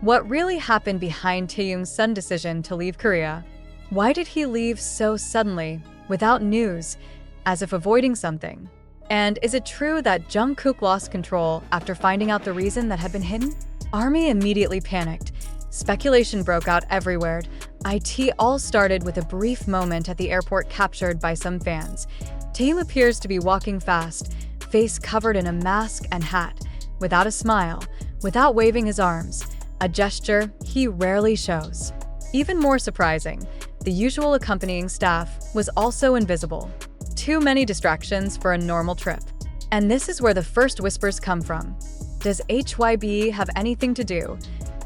What really happened behind Taehyung's sudden decision to leave Korea? Why did he leave so suddenly, without news, as if avoiding something? And is it true that Jungkook lost control after finding out the reason that had been hidden? ARMY immediately panicked. Speculation broke out everywhere. It all started with a brief moment at the airport captured by some fans. Taehyung appears to be walking fast, face covered in a mask and hat, without a smile, without waving his arms, a gesture he rarely shows. Even more surprising, the usual accompanying staff was also invisible. Too many distractions for a normal trip. And this is where the first whispers come from. Does HYBE have anything to do?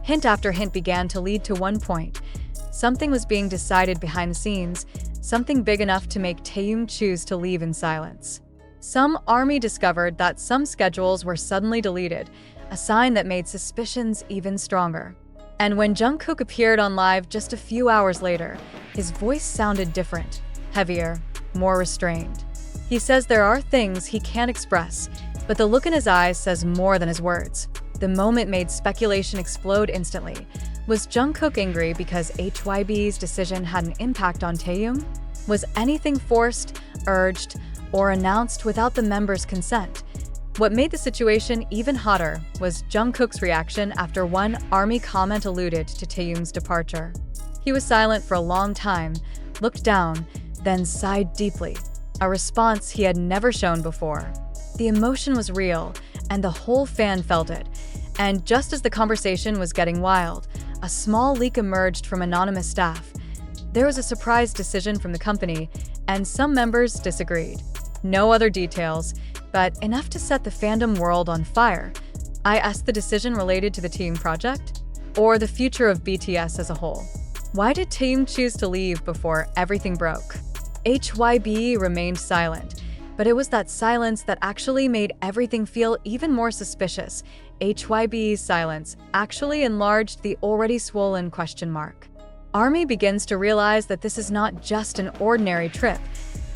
Hint after hint began to lead to one point. Something was being decided behind the scenes, something big enough to make Taehyung choose to leave in silence. Some ARMY discovered that some schedules were suddenly deleted, a sign that made suspicions even stronger. And when Jungkook appeared on live just a few hours later, his voice sounded different, heavier, more restrained. He says there are things he can't express, but the look in his eyes says more than his words. The moment made speculation explode instantly. Was Jungkook angry because HYBE's decision had an impact on Taehyung? Was anything forced, urged, or announced without the members' consent? What made the situation even hotter was Jungkook's reaction after one ARMY comment alluded to Taehyung's departure. He was silent for a long time, looked down, then sighed deeply, a response he had never shown before. The emotion was real, and the whole fan felt it. And just as the conversation was getting wild, a small leak emerged from anonymous staff. There was a surprise decision from the company, and some members disagreed. No other details, but enough to set the fandom world on fire. I asked the decision related to the Taehyung project? Or the future of BTS as a whole? Why did Taehyung choose to leave before everything broke? HYBE remained silent, but it was that silence that actually made everything feel even more suspicious. HYBE's silence actually enlarged the already swollen question mark. ARMY begins to realize that this is not just an ordinary trip,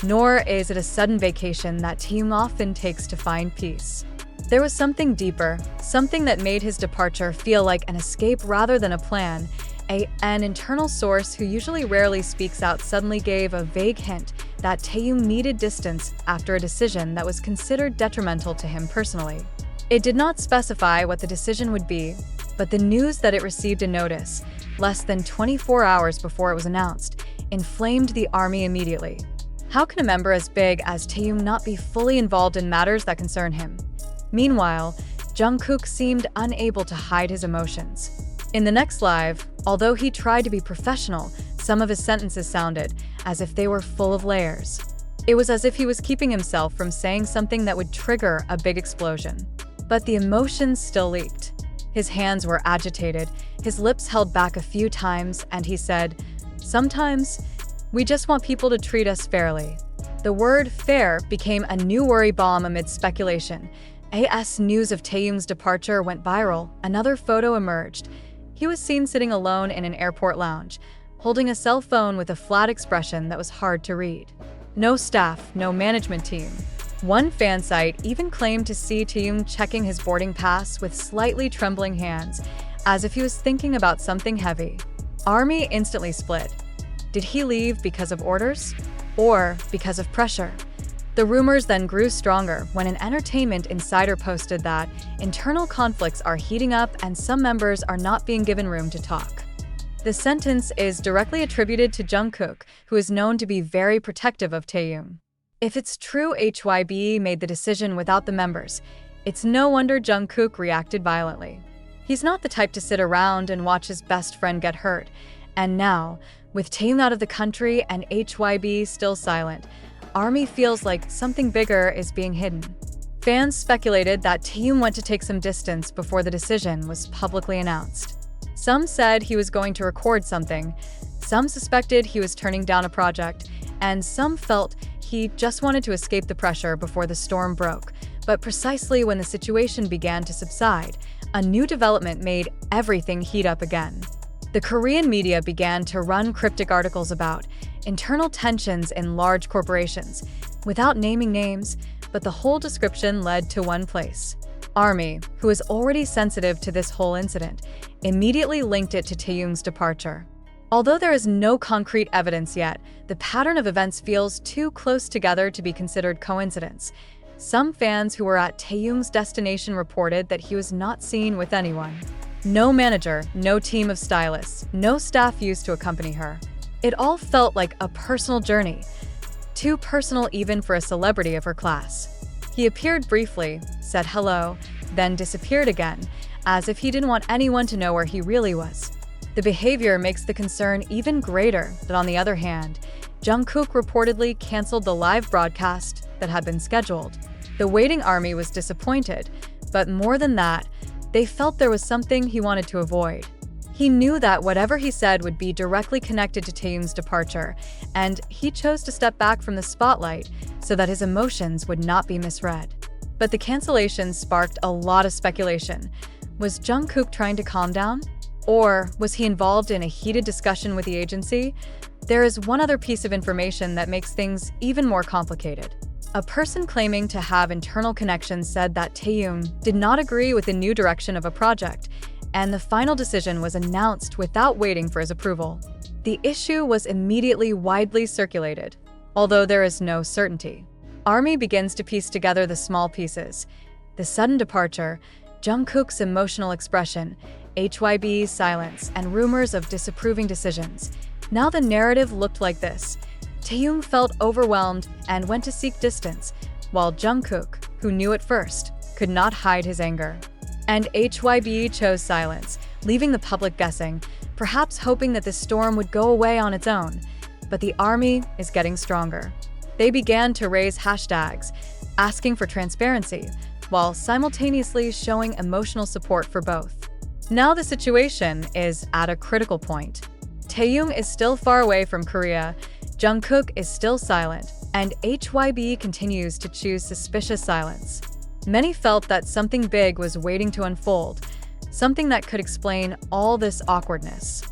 nor is it a sudden vacation that Taehyung often takes to find peace. There was something deeper, something that made his departure feel like an escape rather than a plan. An internal source who usually rarely speaks out suddenly gave a vague hint that Taehyung needed distance after a decision that was considered detrimental to him personally. It did not specify what the decision would be, but the news that it received a notice, less than 24 hours before it was announced, inflamed the ARMY immediately. How can a member as big as Taehyung not be fully involved in matters that concern him? Meanwhile, Jungkook seemed unable to hide his emotions. In the next live, although he tried to be professional, some of his sentences sounded as if they were full of layers. It was as if he was keeping himself from saying something that would trigger a big explosion. But the emotions still leaked. His hands were agitated, his lips held back a few times, and he said, "Sometimes, we just want people to treat us fairly." The word fair became a new worry bomb amid speculation. As news of Taehyung's departure went viral, another photo emerged. He was seen sitting alone in an airport lounge, holding a cell phone with a flat expression that was hard to read. No staff, no management team. One fan site even claimed to see Taehyung checking his boarding pass with slightly trembling hands, as if he was thinking about something heavy. ARMY instantly split. Did he leave because of orders? Or because of pressure? The rumors then grew stronger when an entertainment insider posted that internal conflicts are heating up and some members are not being given room to talk. The sentence is directly attributed to Jungkook, who is known to be very protective of Taehyung. If it's true HYBE made the decision without the members, it's no wonder Jungkook reacted violently. He's not the type to sit around and watch his best friend get hurt. And now, with Taehyung out of the country and HYBE still silent, ARMY feels like something bigger is being hidden. Fans speculated that Taehyung went to take some distance before the decision was publicly announced. Some said he was going to record something, some suspected he was turning down a project, and some felt he just wanted to escape the pressure before the storm broke. But precisely when the situation began to subside, a new development made everything heat up again. The Korean media began to run cryptic articles about internal tensions in large corporations, without naming names, but the whole description led to one place: ARMY, who is already sensitive to this whole incident, immediately linked it to Taehyung's departure. Although there is no concrete evidence yet, the pattern of events feels too close together to be considered coincidence. Some fans who were at Taehyung's destination reported that he was not seen with anyone. No manager, no team of stylists, no staff used to accompany her. It all felt like a personal journey, too personal even for a celebrity of her class. He appeared briefly, said hello, then disappeared again, as if he didn't want anyone to know where he really was. The behavior makes the concern even greater that, on the other hand, Jungkook reportedly canceled the live broadcast that had been scheduled. The waiting ARMY was disappointed, but more than that, they felt there was something he wanted to avoid. He knew that whatever he said would be directly connected to Taehyung's departure, and he chose to step back from the spotlight so that his emotions would not be misread. But the cancellation sparked a lot of speculation. Was Jungkook trying to calm down? Or was he involved in a heated discussion with the agency? There is one other piece of information that makes things even more complicated. A person claiming to have internal connections said that Taehyung did not agree with the new direction of a project, and the final decision was announced without waiting for his approval. The issue was immediately widely circulated, although there is no certainty. ARMY begins to piece together the small pieces: the sudden departure, Jungkook's emotional expression, HYBE's silence, and rumors of disapproving decisions. Now the narrative looked like this. Taehyung felt overwhelmed and went to seek distance, while Jungkook, who knew it first, could not hide his anger. And HYBE chose silence, leaving the public guessing, perhaps hoping that the storm would go away on its own. But the ARMY is getting stronger. They began to raise hashtags, asking for transparency, while simultaneously showing emotional support for both. Now the situation is at a critical point. Taehyung is still far away from Korea, Jungkook is still silent, and HYBE continues to choose suspicious silence. Many felt that something big was waiting to unfold, something that could explain all this awkwardness.